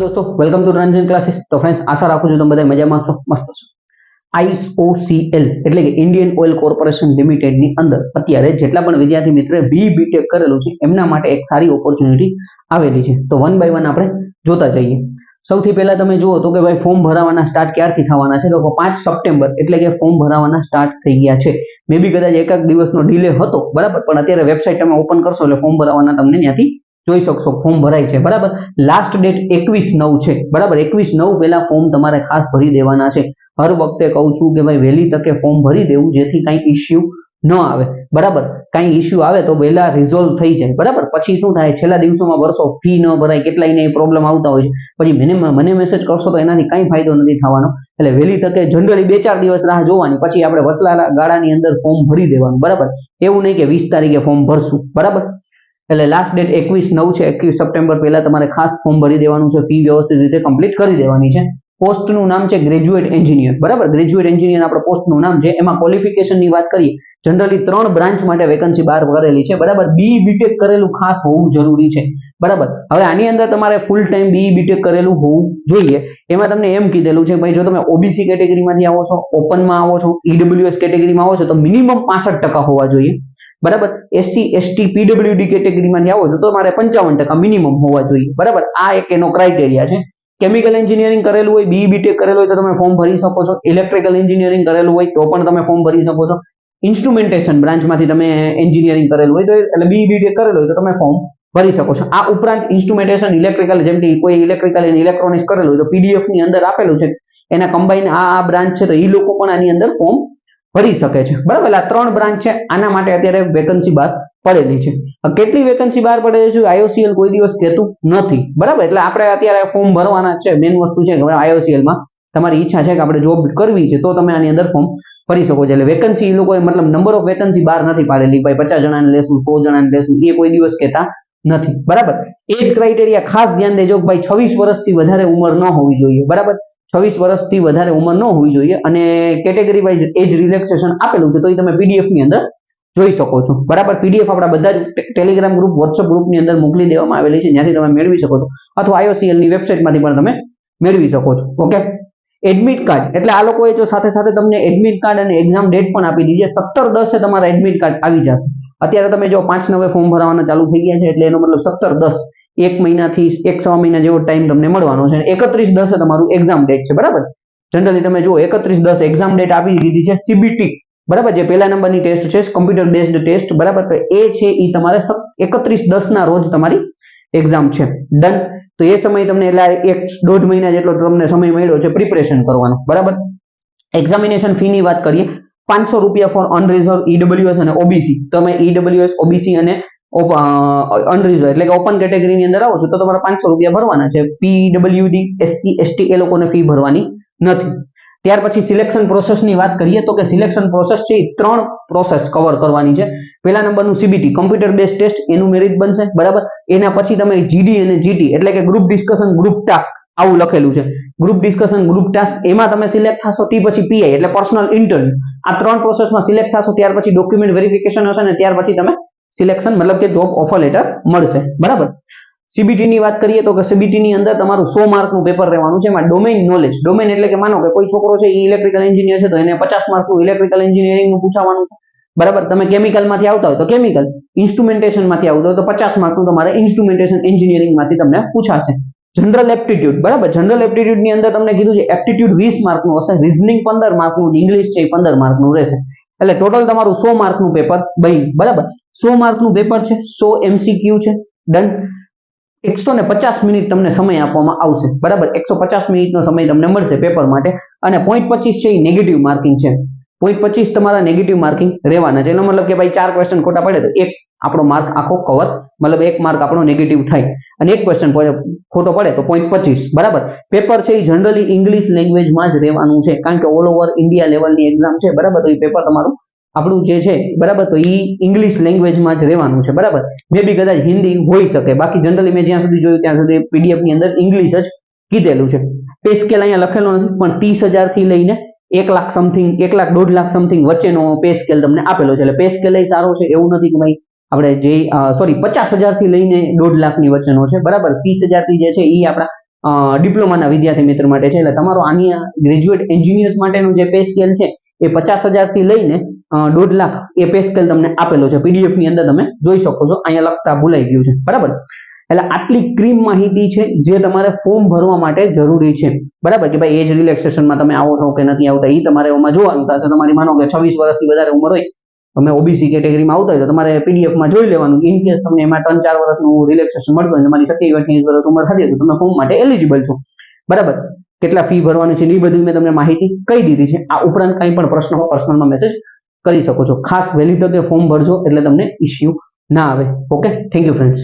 दोस्तों welcome to Ranjan classes. तो friends आशा राखું છું તમે બધા મજામાં છો, મસ્ત છો। IOCL એટલે કે ઇન્ડિયન ઓઇલ કોર્પોરેશન લિમિટેડ ની અંદર અત્યારે જેટલા પણ વિદ્યાર્થી મિત્રોએ BTech કરેલું છે એમના માટે એક સારી ઓપોર્ચ્યુનિટી આવેલી છે। તો વન બાય વન આપણે જોતા જઈએ। સૌથી પહેલા તમે જુઓ તો કે ભાઈ ફોર્મ ભરાવાના સ્ટાર્ટ ક્યારથી થવાના છે, તો 5 સપ્ટેમ્બર એટલે કે ફોર્મ ભરાવાના સ્ટાર્ટ થઈ ગયા છે। મે બી કદાચ એક દિવસનો ડિલે હતો બરાબર, પણ અત્યારે વેબસાઇટ તમે ઓપન કરશો એટલે ફોર્મ ભરાવાના તમને ત્યાંથી જોઈ શકશો ફોર્મ ભરાય છે બરાબર। લાસ્ટ ડેટ 21/9 છે બરાબર। 21/9 પહેલા ફોર્મ તમારે ખાસ ભરી દેવાના છે। હર વખતે કહું છું કે ભાઈ વહેલી તકે ફોર્મ ભરી દેવું જેથી કઈ ઇશ્યુ ન આવે બરાબર। કઈ ઇશ્યુ આવે તો વહેલા રિઝોલ્વ થઈ જાય બરાબર। પછી શું થાય, છેલ્લા દિવસોમાં વર્ષો ફી ન ભરાય, કેટલાય ને પ્રોબ્લેમ આવતા હોય છે, પછી મને મેસેજ કરશો તો એનાથી કઈ ફાયદો નથી થવાનો। એટલે વહેલી તકે જનરલી 2-4 દિવસ રાહ જોવાની, પછી આપણે વસલા ગાળાની અંદર ફોર્મ ભરી દેવાનું બરાબર। એવું નહીં કે 20 તારીખે ફોર્મ ભરશું બરાબર। એટલે લાસ્ટ ડેટ 21/9 છે। 21 સપ્ટેમ્બર પહેલા તમારે ખાસ ફોર્મ ભરી દેવાનું છે, ફી વ્યવસ્થિત રીતે કમ્પ્લીટ કરી દેવાની છે। પોસ્ટનું નામ છે ગ્રેજ્યુએટ એન્જિનિયર બરાબર। ગ્રેજ્યુએટ એન્જિનિયર આપણે પોસ્ટનું નામ છે। એમાં ક્વોલિફિકેશનની વાત કરીએ, જનરલી 3 બ્રાન્ચ માટે વેકન્સી બહાર કરેલી છે બરાબર। BTech કરેલું ખાસ હોવું જરૂરી છે બરાબર। હવે આની અંદર તમારે ફૂલ ટાઈમ BTech કરેલું હોવું જોઈએ। એમાં તમને એમ કીધેલું છે ભાઈ જો તમે OBC કેટેગરીમાંથી આવો છો, ઓપનમાં આવો છો, EWS કેટેગરીમાં આવો છો તો મિનિમમ 65% હોવા જોઈએ બરાબર। SC ST PWD કેટેગરીમાંથી આવો છો તો તમારે 55% મિનિમમ હોવા જોઈએ બરાબર। આ એક એનો ક્રાઇટેરિયા છે। કેમિકલ એન્જિનિયરિંગ કરેલું હોય, BTech કરેલું હોય તો તમે ફોર્મ ભરી શકો છો। ઇલેક્ટ્રિકલ એન્જિનિયરિંગ કરેલું હોય તો પણ તમે ફોર્મ ભરી શકો છો। ઇન્સ્ટ્રુમેન્ટેશન બ્રાન્ચમાંથી તમે એન્જિનિયરિંગ કરેલું હોય તો એટલે BTech કરેલું હોય તો તમે ફોર્મ ભરી શકો છો। આ ઉપરાંત ઇન્સ્ટ્રુમેન્ટેશન ઇલેક્ટ્રિકલ, જેમ કે કોઈ ઇલેક્ટ્રિકલ અને ઇલેક્ટ્રોનિક્સ કરેલું હોય તો PDF ની અંદર આપેલું છે, એના કમ્બાઈન આ બ્રાન્ચ છે તો એ લોકો પણ આની અંદર ફોર્મ ભરી શકે છે બરાબર। આ 3 બ્રાન્ચ છે, આના માટે અત્યારે વેકન્સી બહાર પડેલી છે। કેટલી વેકન્સી બહાર પડેલી છે IOCL કોઈ દિવસ કહેતું નથી બરાબર। એટલે આપણે અત્યારે ફોર્મ ભરવાના છે। મેઇન વસ્તુ છે કે IOCL માં તમારી ઈચ્છા છે કે આપણે જોબ કરવી છે તો તમે આની અંદર ફોર્મ ભરી શકો છો। એટલે વેકન્સી લોકોએ મતલબ નંબર ઓફ વેકન્સી બહાર નથી પાડેલી ભાઈ 50 જણાને લેશું, 100 જણાને લેશું, એ કોઈ દિવસ કહેતા નથી બરાબર। એજ ક્રાઇટેરિયા ખાસ ધ્યાન દેજો કે ભાઈ 26 વર્ષથી વધારે ઉંમર ન હોવી જોઈએ બરાબર। 26 વર્ષથી વધારે ઉંમર ન હોવી જોઈએ અને કેટેગરી વાઇઝ એજ રિલેક્સેશન આપેલું છે તો એ તમે PDF ની અંદર જોઈ શકો છો બરાબર। PDF આપણા બધા જ ટેલિગ્રામ ગ્રુપ, WhatsApp ગ્રુપની અંદર મોકલી દેવામાં આવેલી છે, જ્યાંથી તમે મેળવી શકો છો, અથવા IOCL ની વેબસાઇટમાંથી પણ તમે મેળવી શકો છો ઓકે। એડમિટ કાર્ડ એટલે આ લોકોએ જો સાથે સાથે તમને એડમિટ કાર્ડ અને એક્ઝામ ડેટ પણ આપી દીધી છે। 17/10 તમારા એડમિટ કાર્ડ આવી જશે। અત્યારે તમે જો 5/9 ફોર્મ ભરવાના ચાલુ થઈ ગયા છે એટલે એનો મતલબ 17/10 એક મહિનાથી 1-1.5 મહિના જેવો ટાઈમ તમને મળવાનો છે। 31/10 તમારું એક્ઝામ ડેટ છે બરાબર। જનરલી તમે જો 31/10 એક્ઝામ ડેટ આપી દીધી છે CBT બરાબર, જે પહેલા નંબરની ટેસ્ટ છે કમ્પ્યુટર બેઝડ ટેસ્ટ બરાબર। તો એ છે એ તમારે 31/10 ના રોજ તમારી એક્ઝામ છે ડન। તો એ સમય તમને એટલે 1-1.5 મહિના જેટલો તમને સમય મળ્યો છે પ્રિપરેશન કરવાનો બરાબર। એક્ઝામિનેશન ફી ની વાત કરીએ, 500 રૂપિયા ફોર અનરિઝર્વ EWS અને OBC। તમે EWS OBC અને અનરિઝર્વ એટલે કે ઓપન કેટેગરીની અંદર આવો છો તો તમારે 500 રૂપિયા ભરવાના છે। PWD SC ST એ લોકોને ફી ભરવાની નથી। ત્યાર પછી સિલેક્શન પ્રોસેસની વાત કરીએ તો કે સિલેક્શન પ્રોસેસ છે 3 પ્રોસેસ કવર કરવાની છે। પહેલા નંબરનું CBT કમ્પ્યુટર બેઝ ટેસ્ટ, એનું મેરિટ બનશે બરાબર। એના પછી તમે GD અને GT એટલે કે ગ્રુપ ડિસ્કશન ગ્રુપ ટાસ્ક આવું લખેલું છે, ગ્રુપ ડિસ્કશન ગ્રુપ ટાસ્ક, એમાં તમે સિલેક્ટ થશો તે પછી PI એટલે પર્સનલ ઇન્ટરવ્યુ। આ 3 પ્રોસેસમાં સિલેક્ટ થશો ત્યાર પછી ડોક્યુમેન્ટ વેરિફિકેશન હશે ને ત્યાર પછી તમે સિલેક્શન મતલબ કે જોબ ઓફર લેટર મળશે બરાબર। CBT ની વાત કરીએ તો કે CBT ની અંદર તમારું 100 માર્કનું પેપર રહેવાનું છે। એમાં ડોમેઇન નોલેજ, ડોમેઇન એટલે કે માનો કે કોઈ છોકરો છે એ ઇલેક્ટ્રિકલ એન્જિનિયર છે તો એને 50 માર્કનું ઇલેક્ટ્રિકલ એન્જિનિયરિંગનું પૂછવાનું છે બરાબર। તમે કેમિકલમાંથી આવતા હોય તો કેમિકલ, ઇન્સ્ટ્રુમેન્ટેશનમાંથી આવતા હોય તો 50 માર્કનું તમારે ઇન્સ્ટ્રુમેન્ટેશન એન્જિનિયરિંગમાંથી તમને પૂછાશે। જનરલ એપ્ટિટ્યુડ બરાબર, જનરલ એપ્ટિટ્યુડ ની અંદર તમને કીધું છે એપ્ટિટ્યુડ 20 માર્કનું હશે, રીઝનિંગ 15 માર્કનું, ઇંગ્લિશ છે 15 માર્કનું રહેશે। એટલે ટોટલ તમારું 100 માર્કનું પેપર બન્યું બરાબર। 100 માર્કનું પેપર છે, 100 MCQ છે ડન। 150 મિનિટ તમને સમય આપવામાં આવશે બરાબર। 150 મિનિટનો સમય તમને મળશે પેપર માટે અને 0.25 છે એ નેગેટિવ માર્કિંગ છે। 0.25 તમારા નેગેટિવ માર્કિંગ રહેવાના છે। એનો મતલબ કે ભાઈ 4 ક્વેશ્ચન ખોટા પડે તો એક આપણો માર્ક આખો કવર મતલબ 1 માર્ક આપણો નેગેટિવ થાય અને એક ક્વેશ્ચન ખોટો પડે તો 0.25 બરાબર। પેપર છે એ જનરલી ઇંગ્લિશ લેંગ્વેજમાં જ રહેવાનું છે, કારણ કે ઓલ ઓવર ઇન્ડિયા લેવલની એક્ઝામ છે બરાબર। તો એ પેપર તમારું આપણું જે છે બરાબર તો એ ઇંગ્લિશ લેંગ્વેજમાં જ રહેવાનું છે બરાબર। મે બી કદાચ હિન્દી હોઈ શકે, બાકી જનરલી મેં જ્યાં સુધી જોયું ત્યાં સુધી PDF ની અંદર ઇંગ્લિશ જ કીધેલું છે। પે સ્કેલ અહીંયા લખેલો નથી પણ 30,000 થી લઈને 1 લાખ સમથિંગ, 1 લાખ 1.5 લાખ સમથિંગ વચ્ચેનો પે સ્કેલ તમને આપેલો છે। એટલે પે સ્કેલ એ સારો છે એવું નથી કે ભાઈ આપણે જે 50,000 થી લઈને 1.5 લાખની વચ્ચેનો છે બરાબર। 30,000 થી જે છે એ આપણા ડિપ્લોમાના વિદ્યાર્થી મિત્ર માટે છે. એટલે તમારો આની ગ્રેજ્યુએટ એન્જિનિયર્સ માટેનો જે પે સ્કેલ છે એ 50,000 થી લઈને 1.5 લાખ એ પે સ્કેલ તમને આપેલો છે. પીડીએફ ની અંદર તમે જોઈ શકો છો. અહીંયા લખતા ભૂલાઈ ગયું છે, બરાબર. એટલે આટલી ક્રીમ માહિતી છે જે તમારે ફોર્મ ભરવા માટે જરૂરી છે, બરાબર. કે ભાઈ એજ રિલેક્સેશનમાં તમે આવો છો કે નથી આવતા એ તમારે એમાં જોવાનું થશે. તમારી માનો કે 26 વર્ષથી વધારે ઉંમર હોય, તમે ઓબીસી કેટેગરીમાં આવતા હોય તો તમારે પીડીએફમાં જોઈ લેવાનું. ઇન કેસ તમને એમાં 3-4 વર્ષનું રિલેક્સેશન મળતું હોય, તમારી 27-28 વર્ષ ઉંમર હતી તો તમે ફોર્મ માટે એલિજિબલ છો, બરાબર. કેટલા ફી ભરવાની છે એ બધી મેં તમને માહિતી કહી દીધી છે. આ ઉપરાંત કંઈ પણ પ્રશ્ન પર્સનલમાં મેસેજ કરી શકો છો. ખાસ વહેલી તકે ફોર્મ ભરજો એટલે તમને ઇશ્યુ ના આવે. Okay, thank you friends.